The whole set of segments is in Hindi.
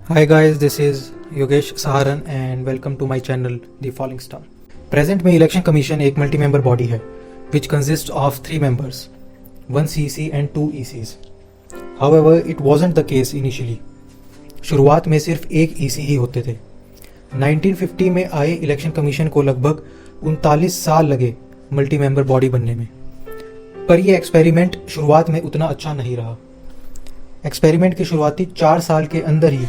Hi guys, this is Yogesh Saharan and welcome to my channel The Falling Star. Present में इलेक्शन कमीशन एक मल्टी मेंबर बॉडी है which consists of 3 members, 1 CC and 2 ECs. However, it wasn't the case initially. शुरुआत में सिर्फ एक EC ही होते थे. 1950 में आए इलेक्शन कमीशन को लगभग 39 साल लगे मल्टी मेंबर बॉडी बनने में, पर यह एक्सपेरिमेंट शुरुआत में उतना अच्छा नहीं रहा. एक्सपेरिमेंट के शुरुआती 4 साल के अंदर ही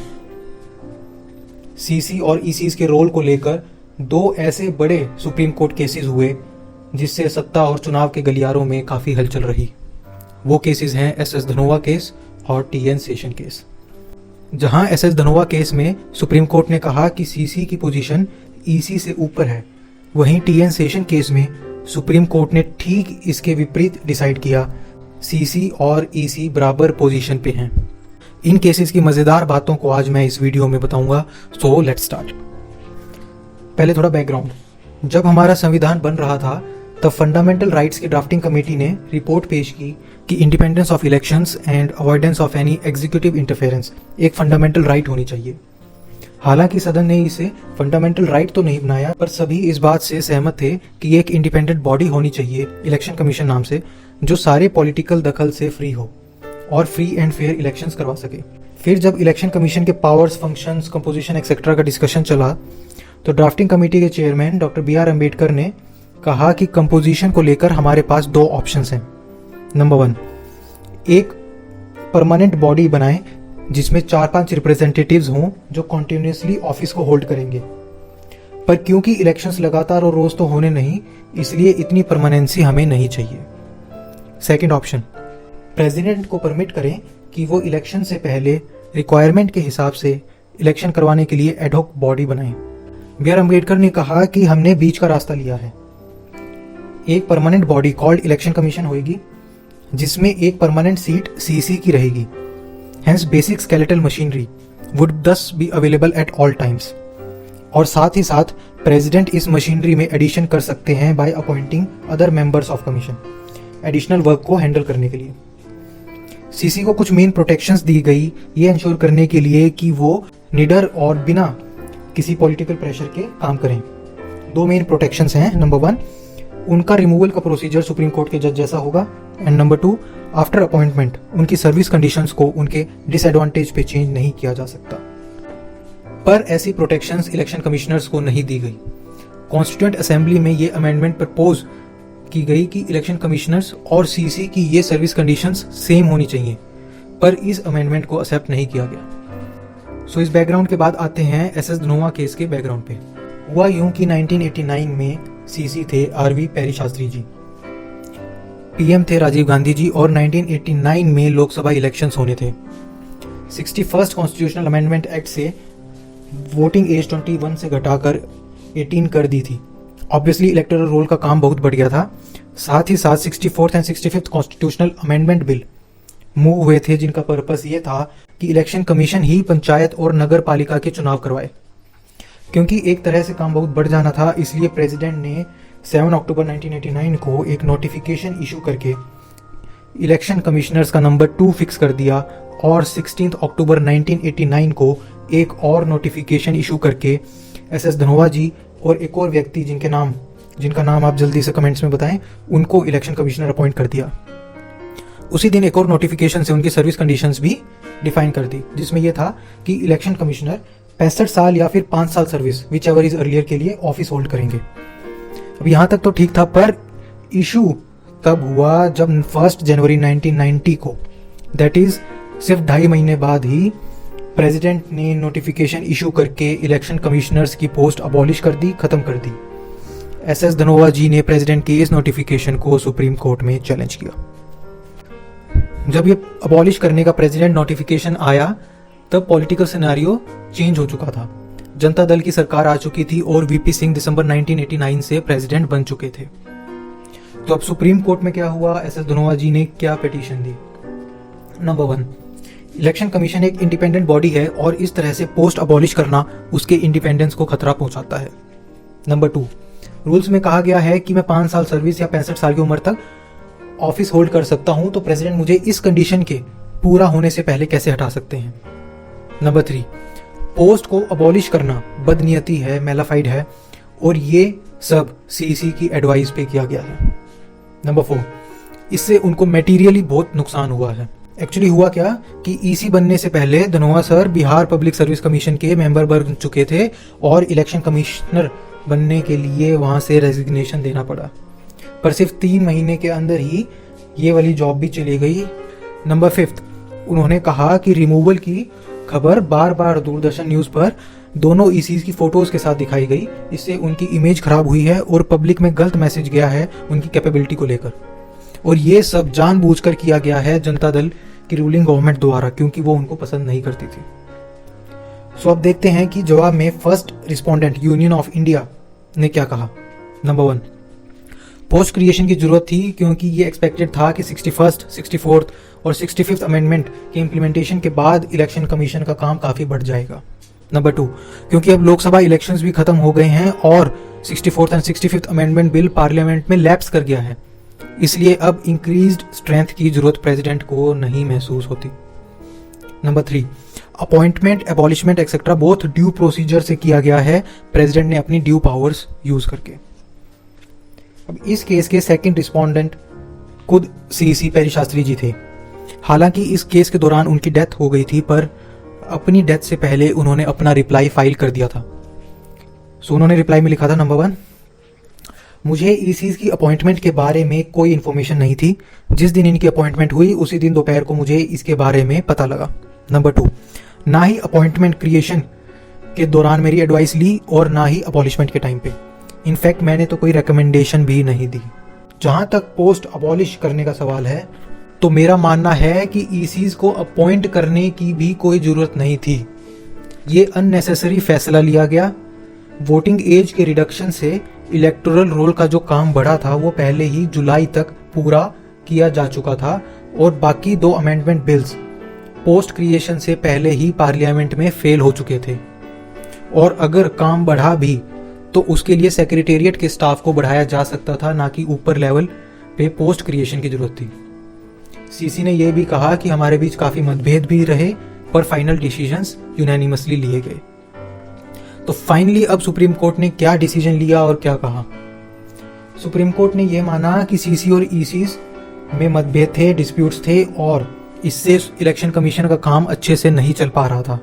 सीसी और ईसीज के रोल को लेकर 2 ऐसे बड़े सुप्रीम कोर्ट केसेस हुए जिससे सत्ता और चुनाव के गलियारों में काफ़ी हलचल रही. वो केसेस हैं एसएस धनोआ केस और टीएन सेशन केस. जहां एसएस धनोआ केस में सुप्रीम कोर्ट ने कहा कि सीसी की पोजीशन ईसी से ऊपर है, वहीं टीएन सेशन केस में सुप्रीम कोर्ट ने ठीक इसके विपरीत डिसाइड किया, सीसी और ईसी बराबर पोजीशन पे हैं. इन केसेस की मज़ेदार बातों को आज मैं इस वीडियो में बताऊंगा. So let's start. पहले थोड़ा बैकग्राउंड. जब हमारा संविधान बन रहा था तब फंडामेंटल राइट्स की ड्राफ्टिंग कमेटी ने रिपोर्ट पेश की कि independence of elections and avoidance of any executive interference एक फंडामेंटल राइट होनी चाहिए. हालांकि सदन ने इसे फंडामेंटल राइट तो नहीं बनाया, पर सभी इस बात से सहमत थे कि एक इंडिपेंडेंट बॉडी होनी चाहिए इलेक्शन कमीशन नाम से, जो सारे पॉलिटिकल दखल से फ्री हो और फ्री एंड फेयर इलेक्शंस करवा सके. फिर जब इलेक्शन कमीशन के पावर्स, फंक्शंस, कंपोजिशन एक्सेट्रा का डिस्कशन चला तो ड्राफ्टिंग कमेटी के चेयरमैन डॉक्टर BR अम्बेडकर ने कहा कि कंपोजिशन को लेकर हमारे पास 2 ऑप्शंस हैं. नंबर 1, एक परमानेंट बॉडी बनाएं जिसमें 4-5 रिप्रेजेंटेटिव्स हों जो कॉन्टिन्यूसली ऑफिस को होल्ड करेंगे, पर क्योंकि इलेक्शंस लगातार और रोज तो होने नहीं, इसलिए इतनी परमानेंसी हमें नहीं चाहिए. सेकंड ऑप्शन, प्रेसिडेंट को परमिट करें कि वो इलेक्शन से पहले रिक्वायरमेंट के हिसाब से इलेक्शन करवाने के लिए एडहॉक बॉडी बनाएं. BR अम्बेडकर ने कहा कि हमने बीच का रास्ता लिया है. एक permanent body called election commission होगी जिसमें एक परमानेंट सीट सीसी की रहेगी. Hence basic skeletal machinery would thus be available at all times. और साथ ही साथ प्रेसिडेंट इस मशीनरी में एडिशन कर सकते हैं by appointing other members of commission additional work को हैंडल करने के लिए. सीसी को कुछ मेन प्रोटेक्शंस दी गई ये इंश्योर करने के लिए कि वो निडर और बिना किसी पॉलिटिकल प्रेशर के काम करें. 2 मेन प्रोटेक्शंस हैं. नंबर 1, उनका रिमूवल का प्रोसीजर सुप्रीम कोर्ट के जज जैसा होगा. एंड नंबर 2, आफ्टर अपॉइंटमेंट उनकी सर्विस कंडीशंस को उनके डिसएडवांटेज पे चेंज नहीं किया जा सकता. पर ऐसी प्रोटेक्शंस इलेक्शन कमिश्नर्स को नहीं दी गई. कॉन्स्टिट्यूएंट असेंबली में ये अमेंडमेंट प्रपोज की गई कि इलेक्शन कमिश्नर्स और सीसी की ये सर्विस कंडीशंस सेम होनी चाहिए, पर इस अमेंडमेंट को एक्सेप्ट नहीं किया गया. सो इस बैकग्राउंड के बाद आते हैं एसएस धनोआ केस के बैकग्राउंड पे. हुआ यूं कि 1989 में सीसी थे RV peri Shastri ji, PM थे राजीव गांधी जी, और 1989 में लोकसभा इलेक्शंस होने थे. 61st कॉन्स्टिट्यूशनल अमेंडमेंट एक्ट से वोटिंग एज 21 से घटाकर 18 कर दी थी. ऑब्वियसली इलेक्टोरल रोल का काम बहुत बढ़ गया था. साथ ही साथ 64th and 65th constitutional amendment bill move हुए थे जिनका पर्पस ये था कि इलेक्शन कमीशन ही पंचायत और नगर पालिका के चुनाव करवाए. क्योंकि एक तरह से काम बहुत बढ़ जाना था, इसलिए प्रेसिडेंट ने 7 अक्टूबर 1989 को एक नोटिफिकेशन इशू करके इलेक्शन कमिश्नर्स का नंबर 2 फिक्स कर दिया, और 16 अक्टूबर 1989 को एक और नोटिफिकेशन इशू करके एसएस धनोआ जी और एक और व्यक्ति जिनका नाम आप जल्दी से कमेंट्स में बताएं, उनको इलेक्शन कमिश्नर अपॉइंट कर दिया. उसी दिन एक और नोटिफिकेशन से उनकी सर्विस कंडीशंस भी डिफाइन कर दी, जिसमें यह था कि इलेक्शन कमिश्नर 65 साल या फिर 5 साल service which ever is earlier के लिए ऑफिस होल्ड करेंगे. अब यहाँ तक तो ठीक था, पर इशू तब हुआ जब 1 जनवरी 1990 को, दैट इज सिर्फ 2.5 महीने बाद ही प्रेसिडेंट ने नोटिफिकेशन इशू करके इलेक्शन कमिश्नर्स की पोस्ट अबॉलिश कर दी, खत्म कर दी. एसएस धनोआ जी ने प्रेसिडेंट के इस नोटिफिकेशन को सुप्रीम कोर्ट में चैलेंज किया. जब ये अबॉलिश करने का प्रेसिडेंट नोटिफिकेशन आया तब पॉलिटिकल सिनेरियो चेंज हो चुका था. जनता दल की सरकार आ चुकी थी और वीपी सिंह दिसंबर 1989 से प्रेसिडेंट बन चुके थे. तो अब सुप्रीम कोर्ट में क्या हुआ, एसएस धनोआ जी ने क्या पिटीशन दी. नंबर 1, इलेक्शन कमीशन एक इंडिपेंडेंट बॉडी है और इस तरह से पोस्ट अबॉलिश करना उसके इंडिपेंडेंस को खतरा पहुंचाता है. नंबर 2, रूल्स में कहा गया है कि मैं 5 साल सर्विस या 65 साल की उम्र तक ऑफिस होल्ड कर सकता हूं, तो प्रेसिडेंट मुझे इस कंडीशन के पूरा होने से पहले कैसे हटा सकते हैं. नंबर 3, पोस्ट को अबॉलिश करना बदनीयती है, मेलाफाइड है, और ये सब सीसी की एडवाइस पे किया गया है। नंबर 4, इससे उनको मटेरियली बहुत नुकसान हुआ है। एक्चुअली हुआ क्या कि ईसी बनने से पहले Dhanoa sir Bihar public service commission के मेंबर बन चुके थे और इलेक्शन कमिश्नर बनने के लिए वहां से रेजिग्नेशन देना पड़ा, पर सिर्फ 3 महीने के अंदर ही ये वाली जॉब भी चली गई। नंबर 5, उन्होंने कहा कि रिमूवल की खबर बार बार दूरदर्शन न्यूज पर दोनों ईसीज की फोटोज के साथ दिखाई गई। इससे उनकी इमेज खराब हुई है और पब्लिक में गलत मैसेज गया है उनकी कैपेबिलिटी को लेकर, और ये सब जानबूझकर किया गया है जनता दल की रूलिंग गवर्नमेंट द्वारा, क्योंकि वो उनको पसंद नहीं करती थी। सो अब देखते हैं कि जवाब में first respondent union of India ने क्या कहा। नंबर 1, पोस्ट क्रिएशन की जरूरत थी क्योंकि ये एक्सपेक्टेड था कि 61st, 64th और 65th अमेंडमेंट के इम्प्लीमेंटेशन के बाद इलेक्शन कमीशन का काम काफी बढ़ जाएगा। नंबर 2, क्योंकि अब लोकसभा इलेक्शंस भी खत्म हो गए हैं और 64th and 65th amendment bill parliament में लैप्स कर गया है, इसलिए अब इंक्रीज्ड स्ट्रेंथ की जरूरत प्रेसिडेंट को नहीं महसूस होती। Number 3, appointment, abolishment etcetera both due procedure से किया गया है, प्रेसिडेंट ने अपनी ड्यू पावर्स यूज करके। अब इस केस के सेकंड रिस्पोंडेंट खुद सीसी पेरी शास्त्री जी थे। हालांकि इस केस के दौरान उनकी डेथ हो गई थी, पर अपनी डेथ से पहले उन्होंने अपना रिप्लाई फाइल कर दिया था। सो उन्होंने रिप्लाई में लिखा था, नंबर 1, मुझे ईसीज की अपॉइंटमेंट के बारे में कोई इन्फॉर्मेशन नहीं थी। जिस दिन इनकी अपॉइंटमेंट हुई उसी दिन दोपहर को मुझे इसके बारे में पता लगा। नंबर 2, ना ही अपॉइंटमेंट क्रिएशन के दौरान मेरी एडवाइस ली और ना ही अबॉलिशमेंट के टाइम पे। इनफैक्ट मैंने तो कोई रिकमेंडेशन भी नहीं दी। जहां तक पोस्ट अबॉलिश करने का सवाल है, तो मेरा मानना है कि ईसीज को अपॉइंट करने की भी कोई जरूरत नहीं थी। ये अननेसेसरी फैसला लिया गया। वोटिंग एज के रिडक्शन से इलेक्टोरल रोल का जो काम बढ़ा था वो पहले ही जुलाई तक पूरा किया जा चुका था, और बाकी 2 अमेंडमेंट बिल्स पोस्ट क्रिएशन से पहले ही पार्लियामेंट में फेल हो चुके थे। और अगर काम बढ़ा भी तो उसके लिए सेक्रेटेरिएट के स्टाफ को बढ़ाया जा सकता था, ना कि ऊपर लेवल पे पोस्ट क्रिएशन की जरूरत थी। सीसी ने यह भी कहा कि हमारे बीच काफी मतभेद भी रहे, पर फाइनल डिसीजंस यूनानिमसली लिए गए। तो फाइनली अब सुप्रीम कोर्ट ने क्या डिसीजन लिया और क्या कहा। सुप्रीम कोर्ट ने यह माना कि सीसी और ईसीज में मतभेद थे, डिस्प्यूट्स थे, और इससे इलेक्शन कमीशन का काम अच्छे से नहीं चल पा रहा था।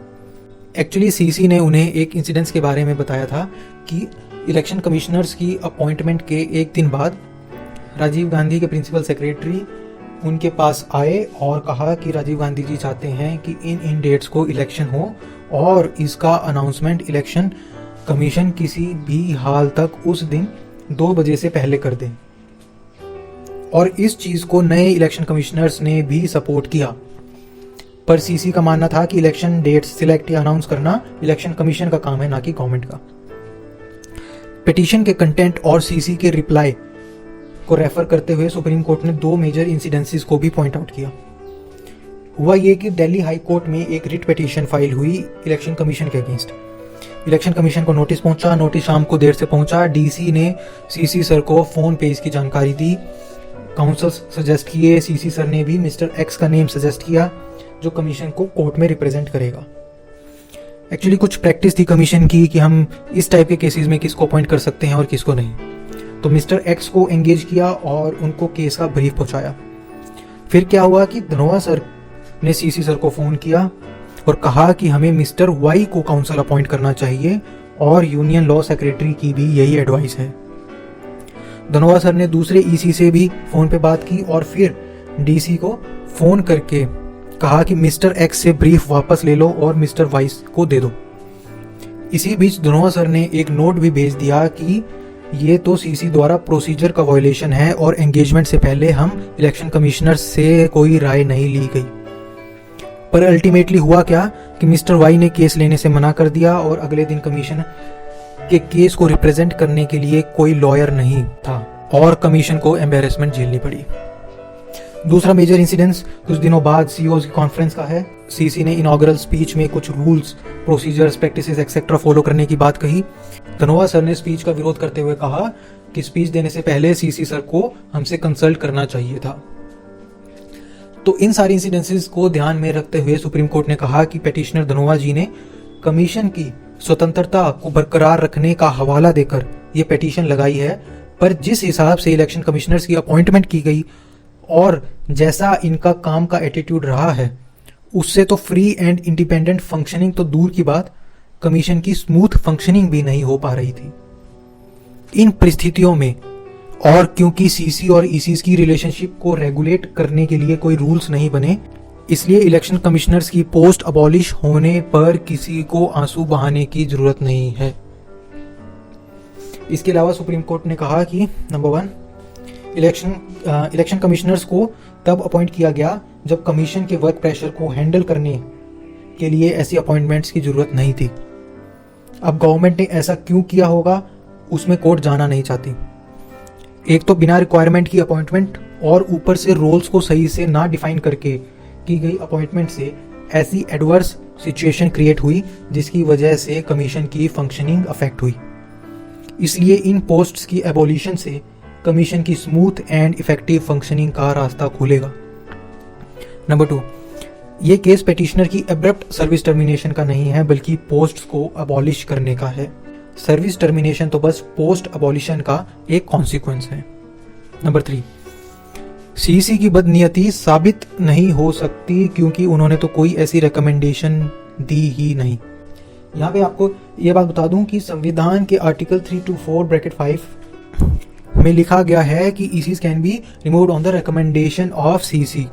एक्चुअली सीसी ने उन्हें एक इंसिडेंस के बारे में बताया था कि इलेक्शन कमिश्नर्स की अपॉइंटमेंट के एक दिन बाद राजीव गांधी के प्रिंसिपल सेक्रेटरी उनके पास आए और कहा कि राजीव गांधी जी चाहते हैं कि इन डेट्स को इलेक्शन हो और इसका अनाउंसमेंट इलेक्शन कमीशन किसी भी हाल तक उस दिन 2 बजे से पहले कर दें। और इस चीज को नए इलेक्शन कमिश्नर्स ने भी सपोर्ट किया, पर सीसी का मानना था कि इलेक्शन डेट्स सिलेक्ट या अनाउंस करना इलेक्शन कमीशन का काम है, ना कि गवर्नमेंट का। पिटीशन के कंटेंट और सीसी के रिप्लाई को रेफर करते हुए सुप्रीम कोर्ट ने 2 मेजर इंसिडेंसेस को भी पॉइंट आउट किया। हुआ ये कि दिल्ली हाई कोर्ट में एक रिट पिटीशन फाइल हुई इलेक्शन कमीशन के अगेंस्ट। इलेक्शन कमीशन को नोटिस पहुंचा, नोटिस शाम को देर से पहुंचा। डीसी ने सीसी सर को फोन पे इसकी जानकारी दी, काउंसिल सजेस्ट किए, सीसी सर ने भी मिस्टर एक्स का नेम सजेस्ट किया जो कमीशन को कोर्ट में रिप्रेजेंट करेगा। एक्चुअली कुछ प्रैक्टिस थी कमीशन की कि हम इस टाइप के केसेस में किसको अपॉइंट कर सकते हैं और किसको नहीं। तो मिस्टर एक्स को एंगेज किया और उनको केस का ब्रीफ पहुंचाया। फिर क्या हुआ कि धनोआ सर ने सीसी सर को फोन किया और कहा कि हमें मिस्टर वाई को काउंसिल अपॉइंट करना चाहिए और यूनियन लॉ सेक्रेटरी की भी यही एडवाइस है। धनोआ सर ने दूसरे ईसी से भी फोन पे बात की और फिर डीसी को फोन करके कहा कि मिस्टर एक्स से ब्रीफ वापस ले लो और मिस्टर वाइस को दे दो। इसी बीच धनोआ सर ने एक नोट भी भेज दिया कि ये तो सीसी द्वारा प्रोसीजर का वायलेशन है और एंगेजमेंट से पहले हम इलेक्शन कमिश्नर से कोई राय नहीं ली गई। पर अल्टीमेटली हुआ क्या कि मिस्टर वाई ने केस लेने से मना कर दिया और अगले दिन कमीशन के केस को रिप्रेजेंट करने के लिए कोई लॉयर नहीं था और कमीशन को एम्बेरसमेंट झेलनी पड़ी। दूसरा मेजर इंसिडेंस कुछ दिनों बाद सीईओज की कॉन्फ्रेंस का है। सीसी ने इनॉग्रल स्पीच में कुछ rules, procedures, practices etcetera follow करने की बात कही। धनोआ सर ने स्पीच का विरोध करते हुए कहा कि स्पीच देने से पहले सीसी सर को हमसे कंसल्ट करना चाहिए था। तो इन सारी इंसिडेंसेस को ध्यान में रखते हुए सुप्रीम कोर्ट ने कहा कि पिटिशनर धनोआ जी ने कमीशन की स्वतंत्रता को बरकरार रखने का हवाला देकर ये पिटीशन लगाई है। पर जिस हिसाब से इलेक्शन कमिश्नर्स की अपॉइंटमेंट की गई और जैसा इनका काम का एटीट्यूड रहा है, उससे तो फ्री एंड इंडिपेंडेंट फंक्शनिंग तो दूर की बात, कमीशन की स्मूथ फंक्शनिंग भी नहीं हो पा रही थी। इन परिस्थितियों में और क्योंकि सीसी और ईसीज की रिलेशनशिप को रेगुलेट करने के लिए कोई रूल्स नहीं बने, इसलिए इलेक्शन कमिश्नर्स की पोस्ट अबॉलिश होने पर किसी को आंसू बहाने की जरूरत नहीं है। इसके अलावा सुप्रीम कोर्ट ने कहा कि नंबर 1, इलेक्शन कमिश्नर्स को तब अपॉइंट किया गया जब कमीशन के वर्क प्रेशर को हैंडल करने के लिए ऐसी अपॉइंटमेंट्स की जरूरत नहीं थी। अब गवर्नमेंट ने ऐसा क्यों किया होगा, उसमें कोर्ट जाना नहीं चाहती। एक तो बिना रिक्वायरमेंट की अपॉइंटमेंट और ऊपर से रोल्स को सही से ना डिफाइन करके की गई अपॉइंटमेंट से ऐसी एडवर्स सिचुएशन क्रिएट हुई जिसकी वजह से कमीशन की फंक्शनिंग अफेक्ट हुई। इसलिए इन पोस्ट्स की एबोलिशन से कमीशन की स्मूथ एंड इफेक्टिव फंक्शनिंग का रास्ता खुलेगा। नंबर 2, ये केस पेटिशनर की एब्रप्ट सर्विस टर्मिनेशन का नहीं है, बल्कि पोस्ट्स को अबॉलिश करने का है। सर्विस टर्मिनेशन तो बस पोस्ट अबॉलिशन का एक कॉन्सिक्वेंस है। नंबर 3, सीसी की बदनीयती साबित नहीं हो सकती क्योंकि उन्होंने तो कोई ऐसी रिकमेंडेशन दी ही नहीं। यहाँ पे आपको ये बात बता दूं कि संविधान के आर्टिकल 324(5) में लिखा गया है कि ECs can be removed on the recommendation of CC.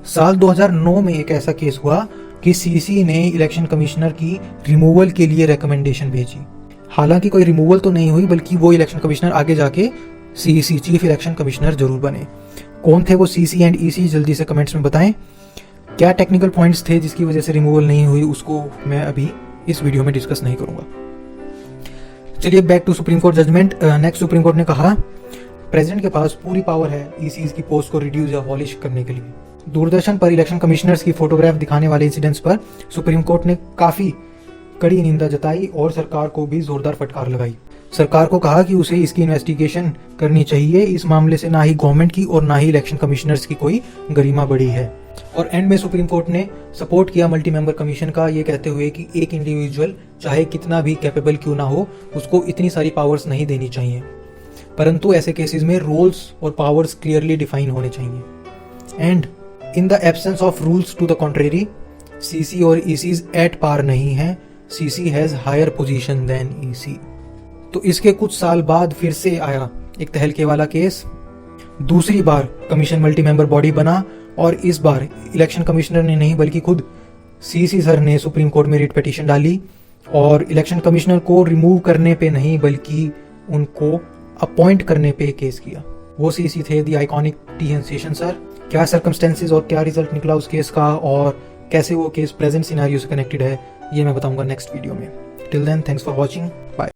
साल 2009 में एक ऐसा केस हुआ कि सीसी ने इलेक्शन कमिश्नर की रिमूवल के लिए रिकमेंडेशन भेजी। हालांकि कोई रिमूवल तो नहीं हुई, बल्कि वो इलेक्शन कमिश्नर आगे जाके सीसी चीफ इलेक्शन कमिश्नर जरूर बने। कौन थे वो सीसी एंड ईसी, जल्दी से कमेंट्स में बताएं। क्या टेक्निकल पॉइंट्स थे जिसकी वजह से रिमूवल नहीं हुई, उसको मैं अभी इस वीडियो में डिस्कस नहीं करूंगा। चलिए back to Supreme Court judgment. Next, Supreme Court ने कहा प्रेसिडेंट के पास पूरी पावर है ईसीज की पोस्ट को रिड्यूस या अबॉलिश करने के लिए। दूरदर्शन पर इलेक्शन कमिश्नर्स की फोटोग्राफ दिखाने वाले इंसिडेंट्स पर सुप्रीम कोर्ट ने काफी कड़ी निंदा जताई और सरकार को भी जोरदार फटकार लगाई। सरकार को कहा कि उसे इसकी इन्वेस्टिगेशन करनी चाहिए। इस मामले से ना ही गवर्नमेंट की और ना ही इलेक्शन कमिश्नर्स की कोई गरिमा बढ़ी है। और एंड में सुप्रीम कोर्ट ने सपोर्ट किया मल्टी मेंबर कमीशन का, ये कहते हुए कि एक इंडिविजुअल चाहे कितना भी कैपेबल क्यों ना हो, उसको इतनी सारी पावर्स नहीं देनी चाहिए, परंतु ऐसे केसेस में रोल्स और पावर्स क्लियरली डिफाइन होने चाहिए। And in the absence of rules to the contrary, CC और ईसीज एट पार नहीं है। CC has higher position than EC. तो इसके कुछ साल बाद फिर से आया एक तहलके वाला केस। दूसरी बार कमीशन मल्टी मेंबर बॉडी बना और इस बार इलेक्शन कमिश्नर ने नहीं बल्कि खुद सीसी सर ने सुप्रीम कोर्ट में रिट पिटीशन डाली और इलेक्शन कमिश्नर को रिमूव करने पे नहीं बल्कि उनको अपॉइंट करने पे केस किया। वो सीसी थे the iconic TN Seshan sir. क्या सर्कमस्टेंसेस और क्या रिजल्ट निकला उस केस का और कैसे वो केस प्रेजेंट सिनेरियो से कनेक्टेड है, ये मैं बताऊंगा नेक्स्ट वीडियो में। Till then, thanks for watching, bye.